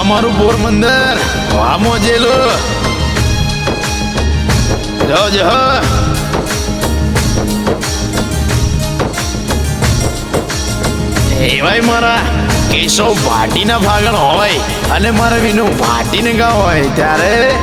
મારું પોરબંદર વામો જેલો જો જો એવાય મારા કેશવ ભાટીના ભાગણ હોય અને મારા વિનું ભાટીને ગાવ હોય ત્યારે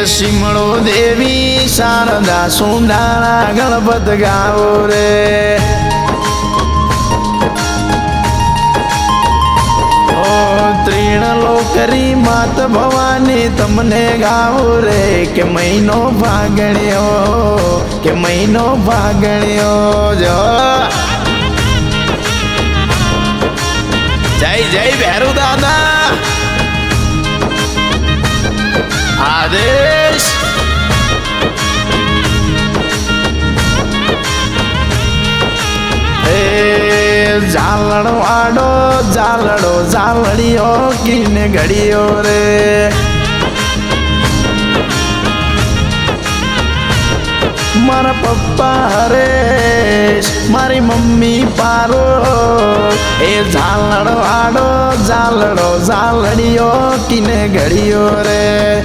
સિમળો દેવી શારદા સુંદારા ગણપત ગાવો રે ત્રીણ લોકરી માત ભવાની તમને ગાવો રે કે મહિનો ભાગણ્યો જો જય જય ભેરુ દાદા આદેશ ઝાલડ વાડો ઝાલડો ઝાલડીઓ કીને ઘડીઓ રે મારા પપ્પા હરેશ મારી મમ્મી પારો એ ઝાલડ વાડો ઝાલડો ઝાલડીઓ કીને ઘડીઓ રે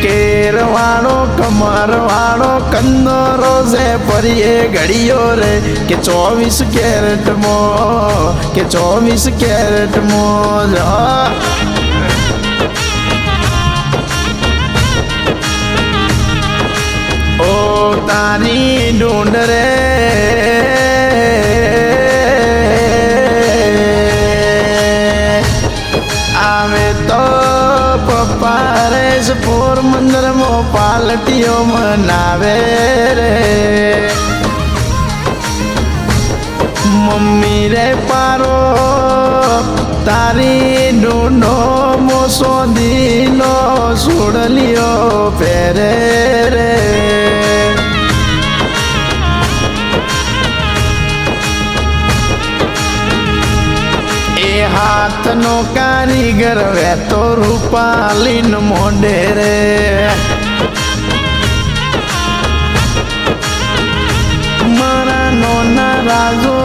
કેરવાળો કમરવાળો કંદો રોજે પરીએ ઘડીઓ રે કે 24 કેરેટ મો ઓ તારી ઢૂંઢ રે આવે તો પપ્પા રેસ પોરબંદર મો પાલટીઓ મનાવે રે મમ્મી રે પારો તારી ઢૂંઢો મોસો દીનો સુડલીઓ પહેરે રે હાથનો કારીગર વેતો રૂપાલીન મોઢે રે મારા નોના રાજો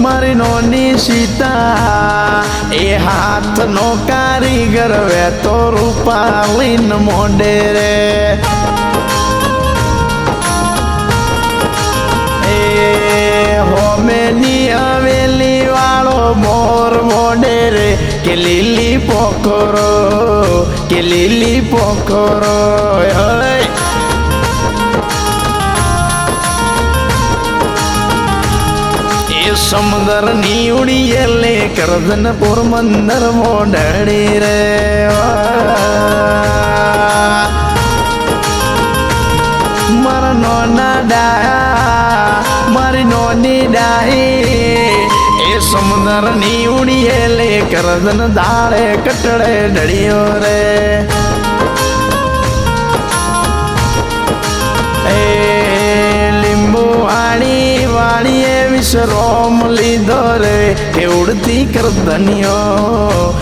મારી નોની સીતા એ હાથનો કારીગર વેતો રૂપાલીન મોઢે રે એ હોમેની હવેલી વાળો મોર મોડે રે કે લીલી પોખરો એ સમુદર ની ઉડીએ લે કરજન પોરબંદર મોઢડી રે મારા નોના ડાયા મારી નોની ડાહી એ સમુદર ની ઉડીએ લે કરજન દાળે કટડે ઢળ્યો રે એ લીંબુ વાળીએ વિશ્રોમ લીધો રે કે ઉડતી કરધનિયો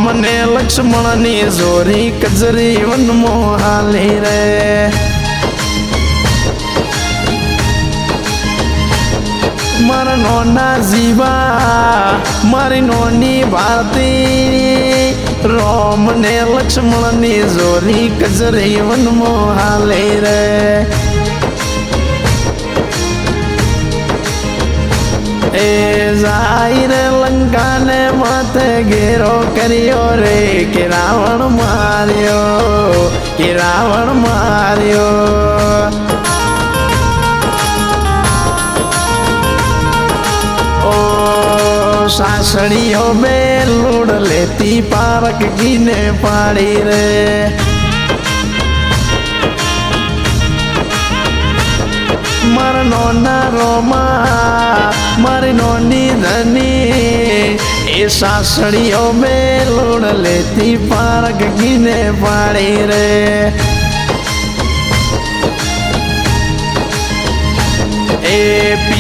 મને લક્ષ્મણની જોરી કજરી વનમો હાલી રે મારા નોના જીવા મારી નોની ભારતી રોમ ને લક્ષ્મણની જોરી કજરી વનમો હાલી રે એ જાઈ રે લંકાને માથે ઘેરો કર્યો રે કે રાવણ માર્યો ઓ સાસણીઓ બે લૂડ લેતી પારક ગીને પાડી રે મારા નોના રોમા મારી નોની ધની એ સાસણીઓ બે લૂડ લેતી પારક ગીને પાડી રે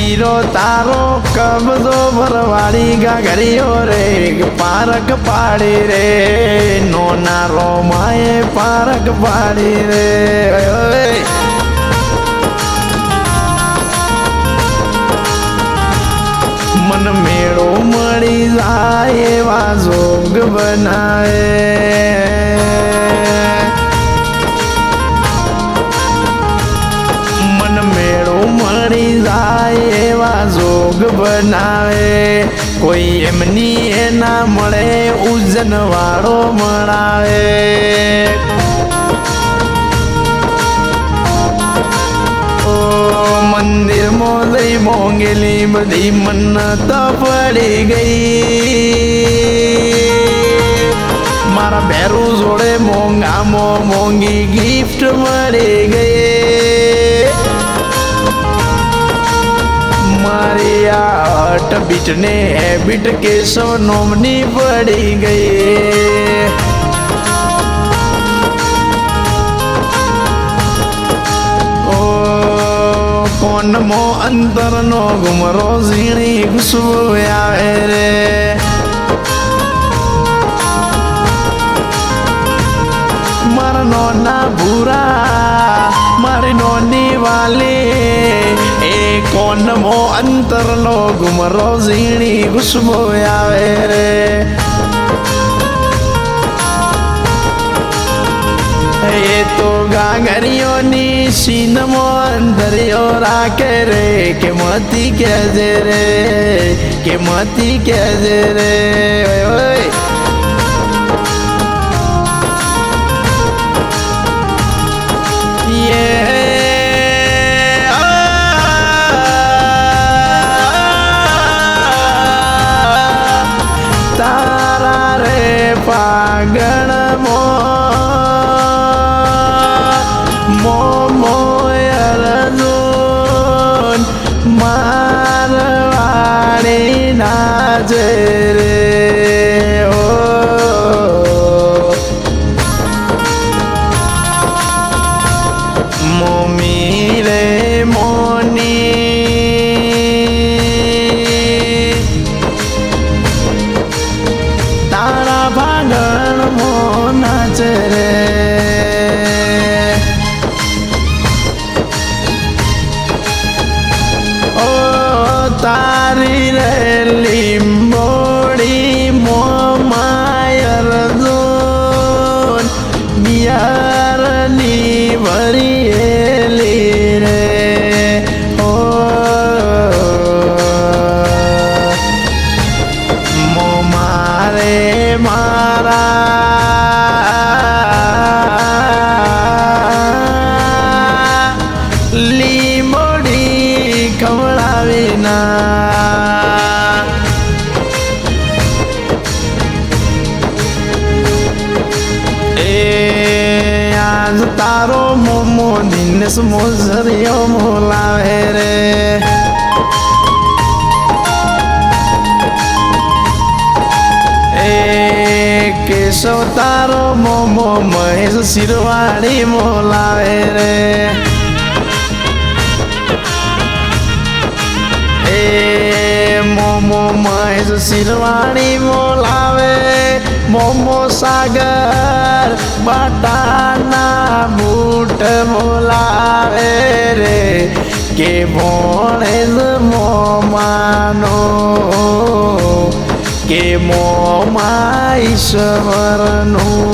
વીરો તારો કબજો ભરવાડી ગાગરીઓ રે પારક પાડી રે નોના રોમાએ પારક પાડી રે મન મેળો મળી જાય એવા જોગ બનાવે મન મેળો મળી જાય એવા જોગ બનાવે કોઈ એમની એના મળે ઉજન વાળો મળાવે મંદિર મોદઈ મોંગેલી બધી મન્નત પડી ગઈ મારા ભેરું જોડે મોંઘામાં મોંઘી ગિફ્ટ મળી ગઈ મારી આ હટ બીટ ને હેબિટ કેશવ નોમની પડી ગઈ કોનમો અંતરનો ગુમરો ઝીણી ખુશ્બુ આવે રે મારા નોના ભૂરા મારી નોની વાલી એ કોનમો અંતરનો ગુમરો ઝીણી ખુશ્બુ આવે રે એ તો ગાગરીઓની સીનમો અંતરિયો રાખે રે કે મતી કહેજે રે કે મતી કહેજે રે ઓય તારા રે પાગળ મારવાડી નાજે રે ઓ મોમી રે મોની તારા ભાગળ મો નાચે રે તારી રે લીંબોડી મોમાયર જોન બિયારની ભરીએલી રે ઓ મોમારે મારા લીંબોડી કમળાવીના એ આજ તારો મોમો દિનેશ મોઝરિયો મોલાવે રે એ કેશવ તારો મોમો મહેશ શિરવાડી મોલાવે રે મોમો મહેશ શિરવાણી મોલાવે મોમો સાગર બાટાના બૂટ મોલાવે રે કે ભોણેજ મોમાનો કે મોમા ઈશ્વરનું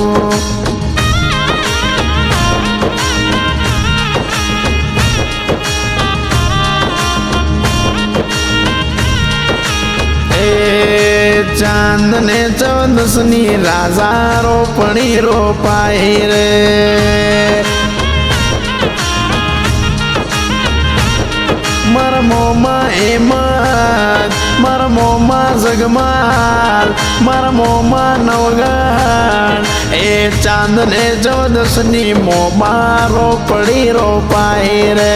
ચાંદ ને ચૌદસની રાજા રોપણી રોપાઈ રે મારા મોમાં હેમત મારા મોમાં જગમાલ મારા મોમાં નવગણ એ ચાંદ ને ચૌદસની મોમાં રોપણી રોપાઈ રે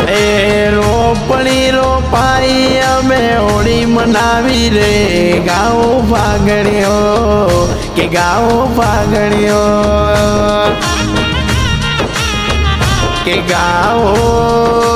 એ રોપણી રોપાઈ અમે હોળી મનાવી રે ગાઓ ફાગણીઓ કે ગાઓ ફાગણીઓ ગાવો